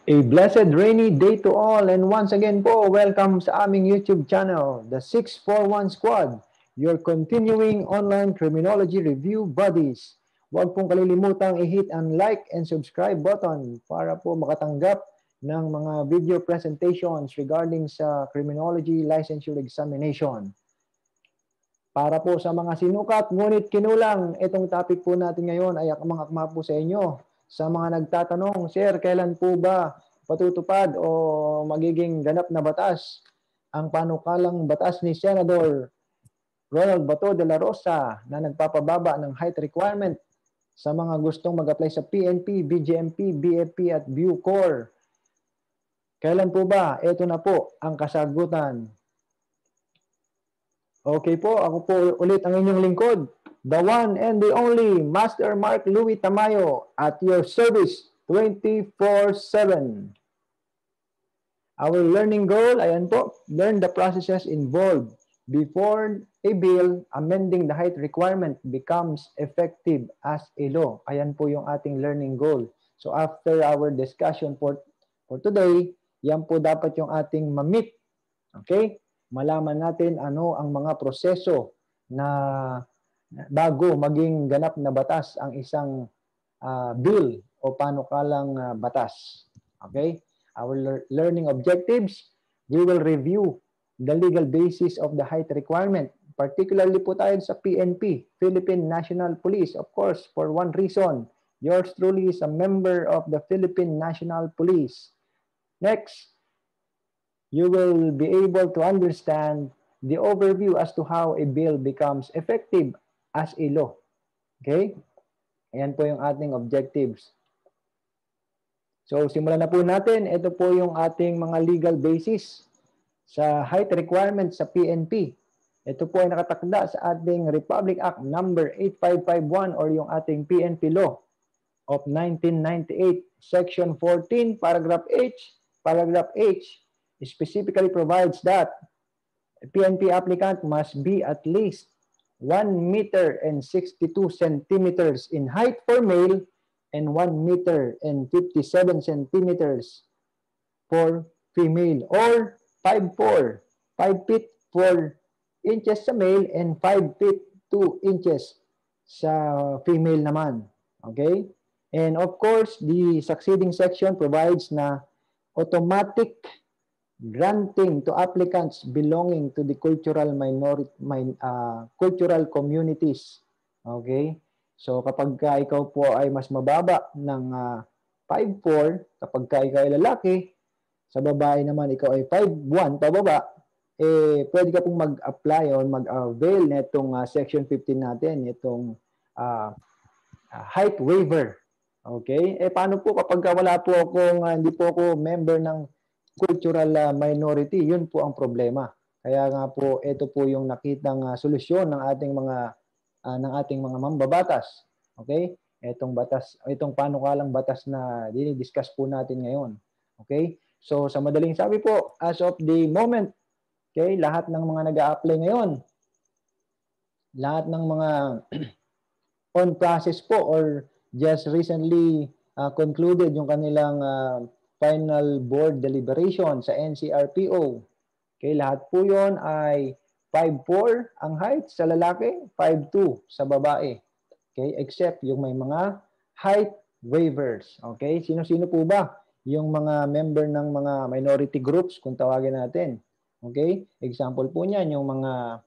A blessed rainy day to all, and once again po, welcome sa aming YouTube channel, the 641 Squad, your continuing online criminology review buddies. Huwag pong kalilimutang i-hit ang like and subscribe button para po makatanggap ng mga video presentations regarding sa criminology licensure examination. Para po sa mga sinukat, ngunit kinulang, itong topic po natin ngayon ay akmang-akma po sa inyo. Sa mga nagtatanong, Sir, kailan po ba patutupad o magiging ganap na batas ang panukalang batas ni Senador Ronald Bato de la Rosa na nagpapababa ng height requirement sa mga gustong mag-apply sa PNP, BGMP, BFP at Bucor? Kailan po ba? Ito na po ang kasagutan. Okay po, ako po ulit ang inyong lingkod, the one and the only Master Mark Louis Tamayo at your service 24/7. Our learning goal, ayan po, learn the processes involved before a bill amending the height requirement becomes effective as a law. Ayan po yung ating learning goal. So after our discussion for today, yan po dapat yung ating ma-meet. Okay? Malaman natin ano ang mga proseso na bago maging ganap na batas ang isang bill o panukalang batas. Okay? Our learning objectives, we will review the legal basis of the height requirement. Particularly po tayo sa PNP, Philippine National Police. Of course, for one reason, yours truly is a member of the Philippine National Police. Next, you will be able to understand the overview as to how a bill becomes effective as a law. Okay? Ayan po yung ating objectives. So, simulan na po natin. Ito po yung ating mga legal basis sa height requirements sa PNP. Ito po ay nakatakda sa ating Republic Act number 8551 or yung ating PNP Law of 1998, Section 14, Paragraph H. Paragraph H specifically provides that a PNP applicant must be at least 1 meter and 62 centimeters in height for male and 1 meter and 57 centimeters for female, or 5'4", 5 feet 4 inches sa male and 5 feet 2 inches sa female naman. Okay? And of course, the succeeding section provides na automatic granting to applicants belonging to the cultural cultural communities. Okay? So kapag ikaw po ay mas mababa ng 5'4", kapag ikaw ay lalaki, sa babae naman ikaw ay 5'1" pababa, pwede ka pong mag-apply o mag-avail nitong Section 15 natin, itong height waiver. Okay? Paano po kapag wala po akong, hindi po ako member ng cultural minority? Yun po ang problema. Kaya nga po, ito po yung nakitang solusyon ng ating mga mambabatas. Okay? Itong panukalang batas na dinidiscuss po natin ngayon. Okay? So sa madaling sabi po, as of the moment, okay, lahat ng mga nag-a-apply ngayon, lahat ng mga on process po or just recently concluded yung kanilang final board deliberation sa NCRPO. Okay, lahat po yon ay 5'4" ang height sa lalaki, 5'2" sa babae. Okay, except yung may mga height waivers. Okay, sino-sino po ba yung mga member ng mga minority groups kung tawagin natin? Okay, example po niyan yung mga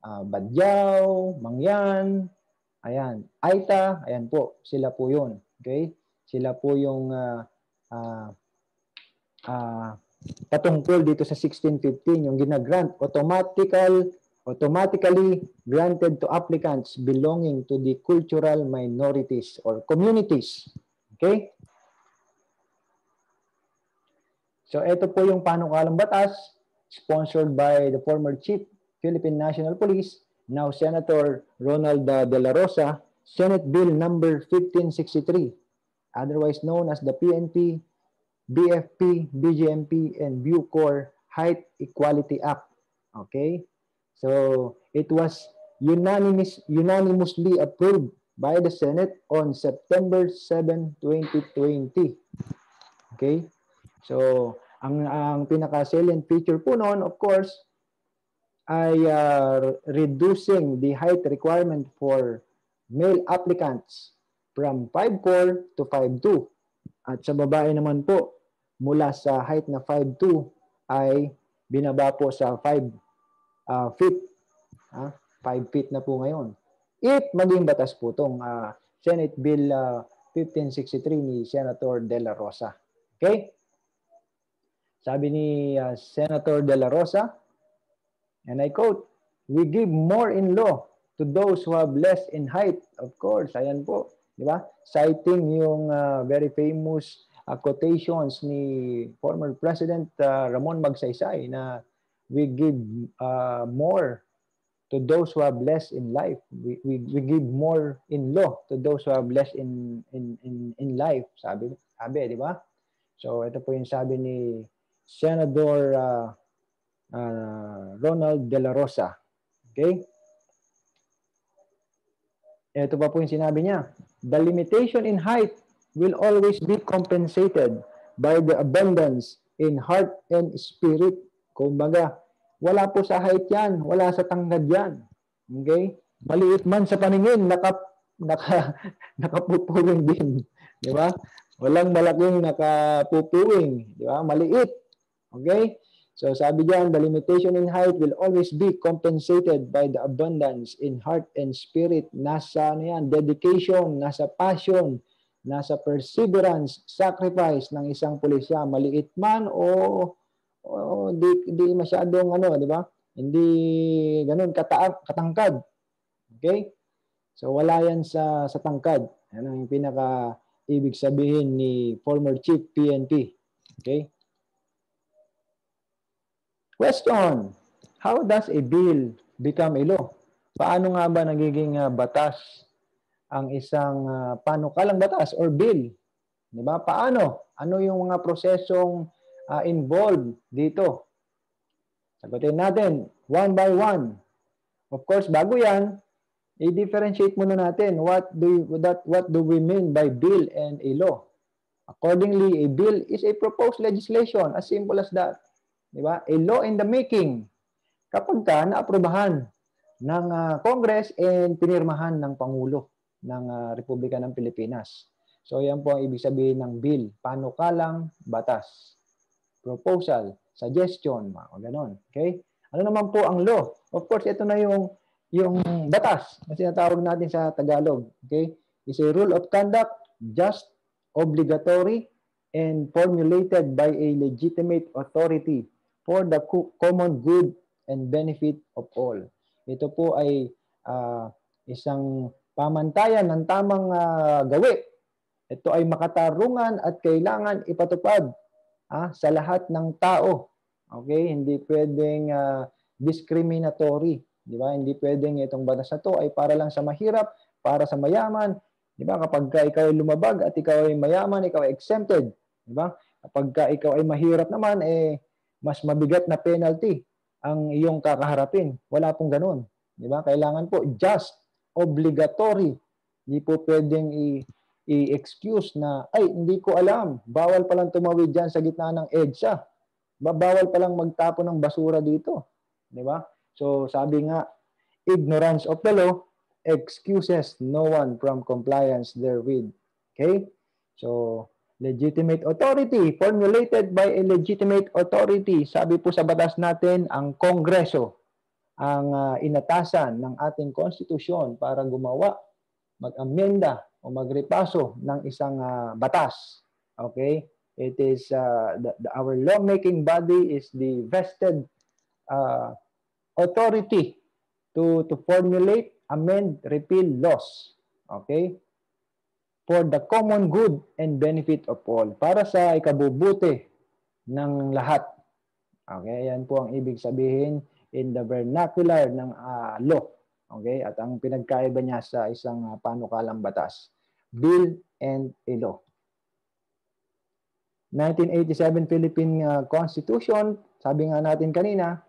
Badyaw, Mangyan, ayan, Aita, ayan po, sila po yun. Okay, sila po yung patungkol dito sa 1615, yung ginagrant, automatically granted to applicants belonging to the cultural minorities or communities. Okay? So ito po yung panukalang batas sponsored by the former Chief Philippine National Police, now Senator Ronald de la Rosa, Senate Bill number 1563, otherwise known as the PNP, BFP, BGMP, and Bucor Height Equality Act. Okay? So it was unanimously approved by the Senate on September 7, 2020. Okay? So, ang pinaka-salient feature po noon, of course, ay reducing the height requirement for male applicants from 5'4 to 5'2. At sa babae naman po, mula sa height na 5'2 ay binaba po sa 5 feet. 5 feet na po ngayon. If maging batas po itong Senate Bill 1563 ni Senator De La Rosa. Okay? Sabi ni Senator De La Rosa, and I quote, "We give more in law to those who have less in height." Of course, ayan po. Di ba? Citing yung very famous quotations ni former President Ramon Magsaysay na we give more to those who have less in life. We give more in law to those who have less in life. Sabi, di ba? So, ito po yung sabi ni Senator Ronald De La Rosa. Okay? Ito pa po yung sinabi niya. The limitation in height will always be compensated by the abundance in heart and spirit. Kumbaga, wala po sa height yan, wala sa tangkad yan. Okay? Maliit man sa paningin, nakapupuwing din. Di ba? Walang malaking nakapupuwing. Di ba? Maliit. Okay? So sabi diyan, the limitation in height will always be compensated by the abundance in heart and spirit. Nasa ano yan, dedication, nasa passion, nasa perseverance, sacrifice ng isang pulisya, maliit man o di masyadong ano, di ba? Hindi ganoon katangkad. Okay? So wala yan sa tangkad. Yan ang pinaka ibig sabihin ni former Chief PNP. Okay? Question, how does a bill become a law? Paano nga ba nagiging batas ang isang panukalang batas or bill? Diba? Paano? Ano yung mga prosesong involved dito? Sagutin natin, one by one. Of course, bago yan, i-differentiate muna natin what do we mean by bill and a law. Accordingly, a bill is a proposed legislation, as simple as that. Diba? A law in the making kapag naaprubahan ng Congress and pinirmahan ng Pangulo ng Republika ng Pilipinas. So yan po ang ibig sabihin ng bill, panukalang batas, proposal, suggestion, mga ganon. Okay? Ano naman po ang law? Of course, ito na yung batas na sinatawag natin sa Tagalog. Okay? It's a rule of conduct, just, obligatory, and formulated by a legitimate authority for the common good and benefit of all. Ito po ay isang pamantayan ng tamang gawi. Ito ay makatarungan at kailangan ipatupad sa lahat ng tao. Okay? Hindi pwedeng discriminatory. Di ba? Hindi pwedeng itong batas na to ay para lang sa mahirap, para sa mayaman. Di ba? Kapag ikaw ay lumabag at ikaw ay mayaman, ikaw ay exempted. Di ba? Kapag ikaw ay mahirap naman, mas mabigat na penalty ang iyong kakaharapin. Wala pong ganun. Di ba? Kailangan po just, obligatory. Hindi po pwedeng i-excuse na, ay, hindi ko alam. Bawal palang tumawid dyan sa gitna ng EDSA. Bawal palang magtapon ng basura dito. Di ba? So, sabi nga, ignorance of the law excuses no one from compliance therewith. Okay? So, legitimate authority, formulated by a legitimate authority. Sabi po sa batas natin, ang Kongreso ang inatasan ng ating konstitusyon para gumawa, mag-amenda o magrepaso ng isang batas. Okay? It is our lawmaking body is the vested authority to formulate, amend, repeal laws. Okay? For the common good and benefit of all. Para sa ikabubuti ng lahat. Okay? Yan po ang ibig sabihin in the vernacular ng law. Okay? At ang pinagkaiba niya sa isang panukalang batas. Bill and a law. 1987 Philippine Constitution, sabi nga natin kanina,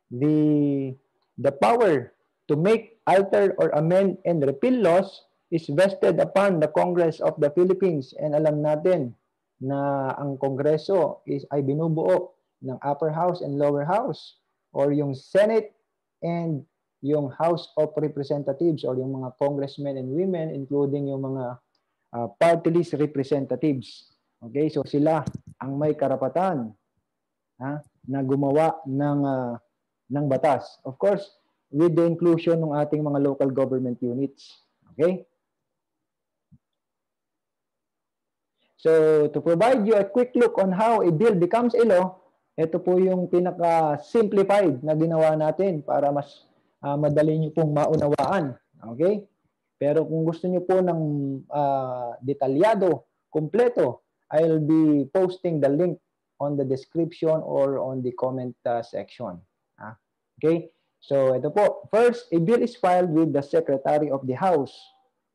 the power to make, alter, or amend and repeal laws is vested upon the Congress of the Philippines. And alam natin na ang Kongreso ay binubuo ng upper house and lower house, or yung Senate and yung House of Representatives, or yung mga congressmen and women, including yung mga party list representatives. Okay, so sila ang may karapatan na gumawa ng batas. Of course, with the inclusion ng ating mga local government units. Okay? So, to provide you a quick look on how a bill becomes a law, ito po yung pinaka-simplified na ginawa natin para mas madali nyo pong maunawaan. Okay? Pero kung gusto nyo po ng detalyado, kumpleto, I'll be posting the link on the description or on the comment section. Okay? So, ito po. First, a bill is filed with the Secretary of the House.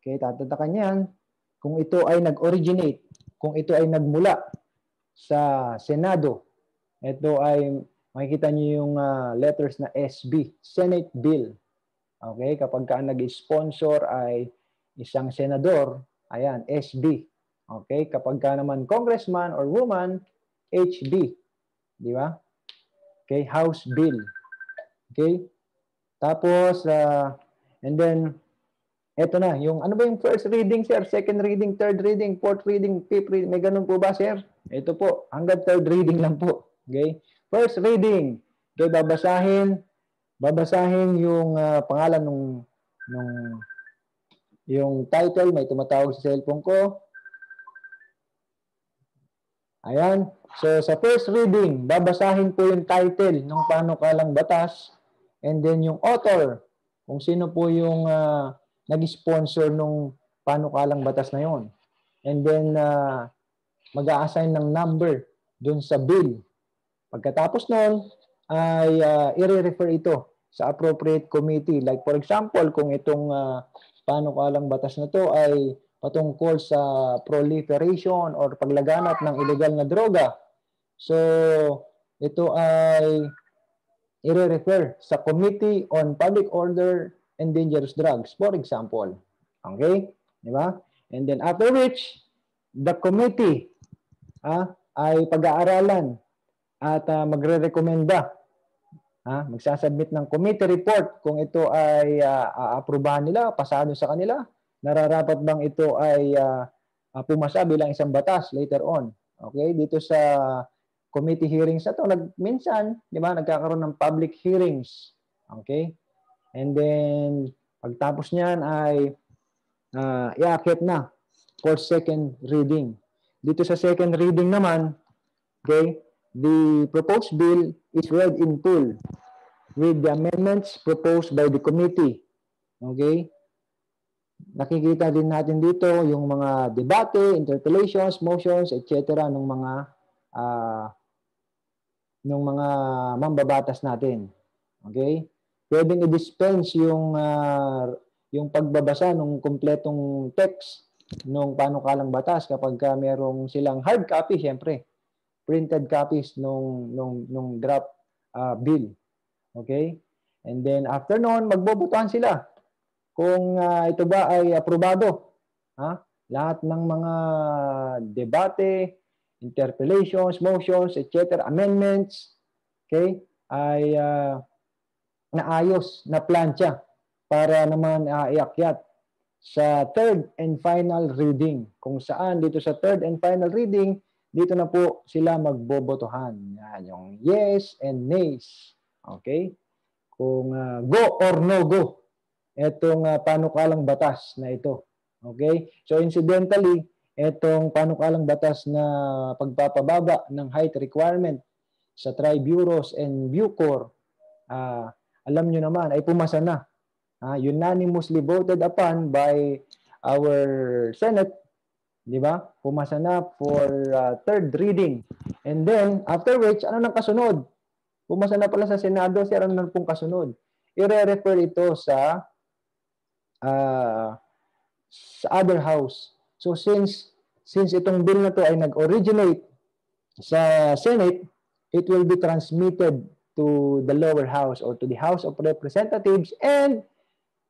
Okay? Tatatakan yan kung ito ay nag-originate, kung ito ay nagmula sa Senado. Ito ay, makikita niyo yung letters na SB, Senate Bill. Okay? Kapag ka nag-sponsor ay isang senador, ayan, SB. Okay? Kapag ka naman congressman or woman, HB. Di ba? Okay? House Bill. Okay? Tapos, and then, eto na, yung ano ba yung first reading, sir? Second reading, third reading, fourth reading, fifth reading. May ganun po ba, sir? Ito po, hanggang third reading lang po. Okay? First reading. Okay, babasahin yung pangalan nung yung title, may tumatawag sa cellphone ko. Ayan. So, sa first reading, babasahin po yung title ng panukalang batas, and then yung author, kung sino po yung nag-sponsor nung panukalang batas na yon. And then, mag-a-assign ng number dun sa bill. Pagkatapos nun, ay i-refer ito sa appropriate committee. Like for example, kung itong panukalang batas na to ay patungkol sa proliferation or paglaganap ng illegal na droga. So, ito ay i-refer sa Committee on Public Order and Dangerous Drugs, for example. Okay? Di ba? And then after which, the committee ay pag-aaralan at magre-rekomenda. Magsasubmit ng committee report kung ito ay aaprubahan nila, pasado sa kanila, nararapat bang ito ay pumasa bilang isang batas later on. Okay? Dito sa committee hearings na ito, minsan, di ba, nagkakaroon ng public hearings. Okay? And then, pagtapos niyan ay iakyat na for second reading. Dito sa second reading naman, okay, the proposed bill is read in full with the amendments proposed by the committee. Okay? Nakikita din natin dito yung mga debate, interpellations, motions, etc. ng mga mambabatas natin. Okay? Pwedeng i-dispense yung pagbabasa ng kumpletong text ng panukalang batas kapag merong silang hard copy, syempre. Printed copies nung draft bill. Okay? And then after noon, magbobotohan sila kung ito ba ay aprobado. Lahat ng mga debate, interpellations, motions, etc., amendments, okay, ay naayos, na plantsa para naman iakyat sa third and final reading. Kung saan dito sa third and final reading, dito na po sila magbobotohan. Yan, yung yes and nays. Okay? Kung go or no go itong panukalang batas na ito. Okay? So incidentally, itong panukalang batas na pagpapababa ng height requirement sa tri-bureaus and Bucor, alam nyo naman, ay pumasa na. Unanimously voted upon by our Senate. Di ba? Pumasa na for third reading. And then, after which, ano nang kasunod? Pumasa na pala sa Senado, sir, ano nang pong kasunod? I-refer ito sa other house. So, since itong bill na to ay nag-originate sa Senate, it will be transmitted to the lower house or to the House of Representatives, and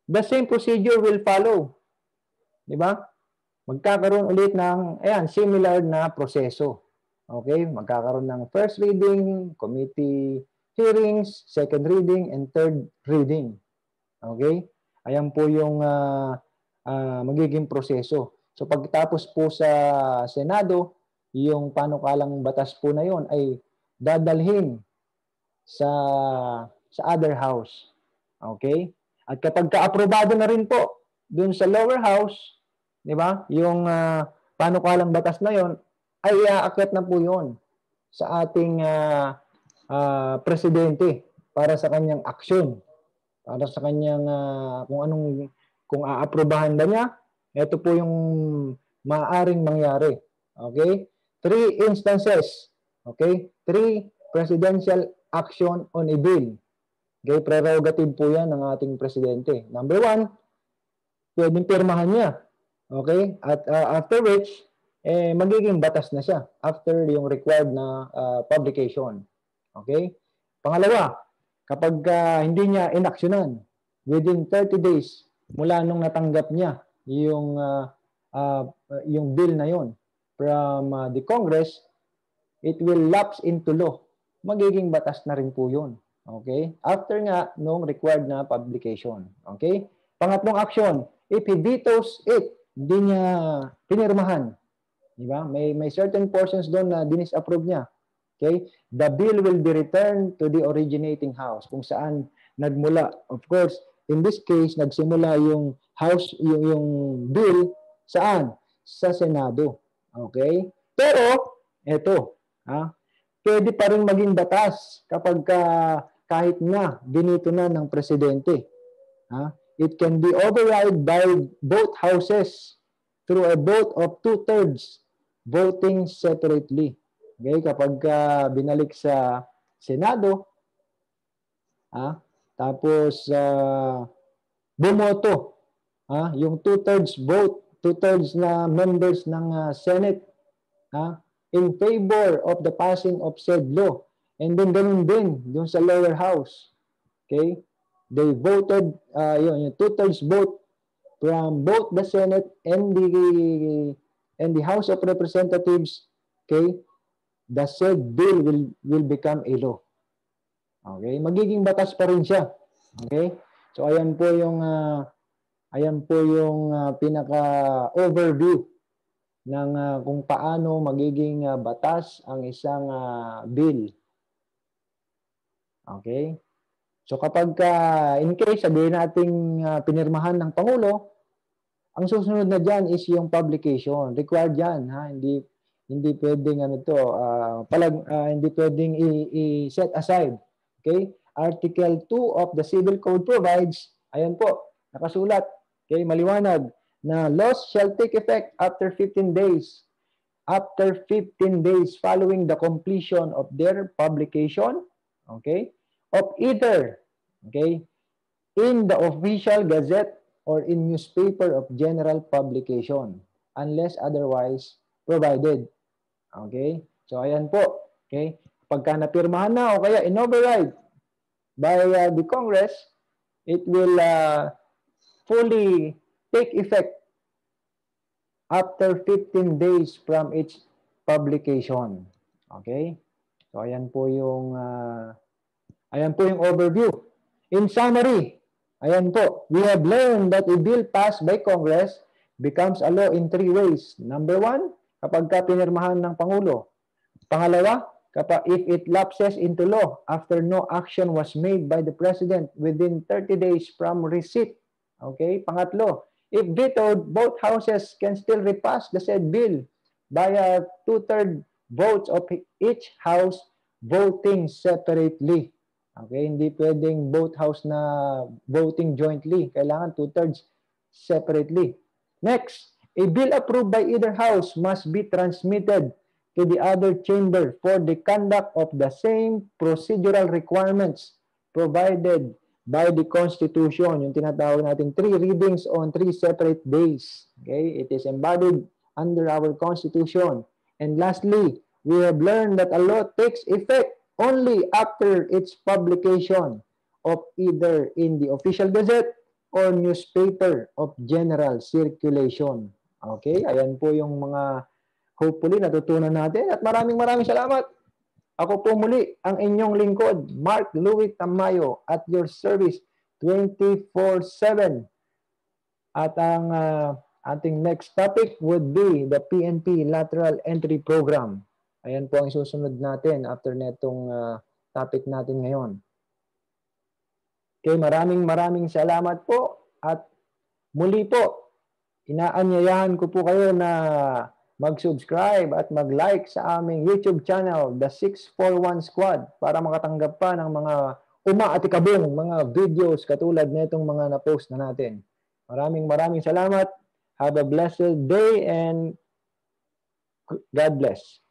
the same procedure will follow. Di ba? magkakaroon ulit ng, ayan, similar na proseso. Okay? Magkakaroon ng first reading, committee hearings, second reading, and third reading. Okay? Ayan po yung magiging proseso. So pagkatapos po sa Senado, yung panukalang batas po na yon ay dadalhin sa other house. Okay? At kapag kaaprobado na rin po dun sa lower house, di ba? Yung panukalang batas na yon ay aakyat na po yon sa ating presidente para sa kanyang aksyon, para sa kanyang kung aaprobahan ba niya, ito po yung maaaring mangyari. Okay? 3 instances. Okay? 3 presidential action on a bill. Okay? Prerogative po yan ng ating presidente. Number 1, pwedeng pirmahan niya. Okay? At after which, magiging batas na siya after yung required na publication. Okay? Pangalawa, kapag hindi niya inaksyonan within 30 days mula nung natanggap niya yung bill na yon from the Congress, it will lapse into law. Magiging batas na rin po yun. Okay? After nga nung required na publication. Okay? Pangatlong action, if he vetoes it, hindi niya pinirmahan. Diba? May certain portions doon na dinisapprove niya. Okay? The bill will be returned to the originating house kung saan nagmula. Of course, in this case, nagsimula yung house, yung bill saan? Sa Senado. Okay? Pero, eto, pwede pa rin maging batas kapag kahit na binito na ng presidente. It can be override by both houses through a vote of 2/3 voting separately. Okay, kapag binalik sa Senado, tapos bumoto, yung 2/3 vote, 2/3 na members ng Senate, in favor of the passing of said law. And then ganun din dun sa lower house. Okay? They voted, yung 2/3 vote from both the Senate and the House of Representatives. Okay? The said bill will become a law. Okay? Magiging batas pa rin siya. Okay? So ayan po yung pinaka overview ng kung paano magiging batas ang isang bill. Okay? So kapag in case sabihin nating pinirmahan ng Pangulo, ang susunod na diyan is yung publication. Required yan, hindi pwedeng hindi pwedeng i-set aside. Okay? Article 2 of the Civil Code provides, ayan po, nakasulat, okay, maliwanag, na laws shall take effect after 15 days. After 15 days following the completion of their publication, okay, of either, okay, in the official gazette or in newspaper of general publication, unless otherwise provided. Okay? So, ayan po. Okay? Pagka napirmahan na o kaya in-override by the Congress, it will fully take effect after 15 days from its publication. Okay? So, ayan po yung overview. In summary, ayan po, we have learned that a bill passed by Congress becomes a law in 3 ways. Number 1, kapag pinirmahan ng Pangulo. Pangalawa, if it lapses into law after no action was made by the President within 30 days from receipt. Okay? Pangatlo, if vetoed, both houses can still repass the said bill by 2/3 votes of each house voting separately. Okay? Hindi pwedeng both house na voting jointly. Kailangan 2/3 separately. Next, a bill approved by either house must be transmitted to the other chamber for the conduct of the same procedural requirements provided by the Constitution. Yung tinatawag natin 3 readings on 3 separate days. Okay? It is embodied under our Constitution. And lastly, we have learned that a law takes effect only after its publication of either in the official gazette or newspaper of general circulation. Okay, ayan po yung mga hopefully natutunan natin at maraming salamat. Ako po muli ang inyong lingkod, Mark Louie Tamayo, at your service 24/7. At ang ating next topic would be the PNP Lateral Entry Program. Ayan po ang susunod natin after netong topic natin ngayon. Okay, maraming salamat po at muli po, inaanyayahan ko po kayo na mag-subscribe at mag-like sa aming YouTube channel, The 641 Squad, para makatanggap pa ng mga umaatikabong mga videos katulad netong mga na-post na natin. Maraming salamat. Have a blessed day and God bless.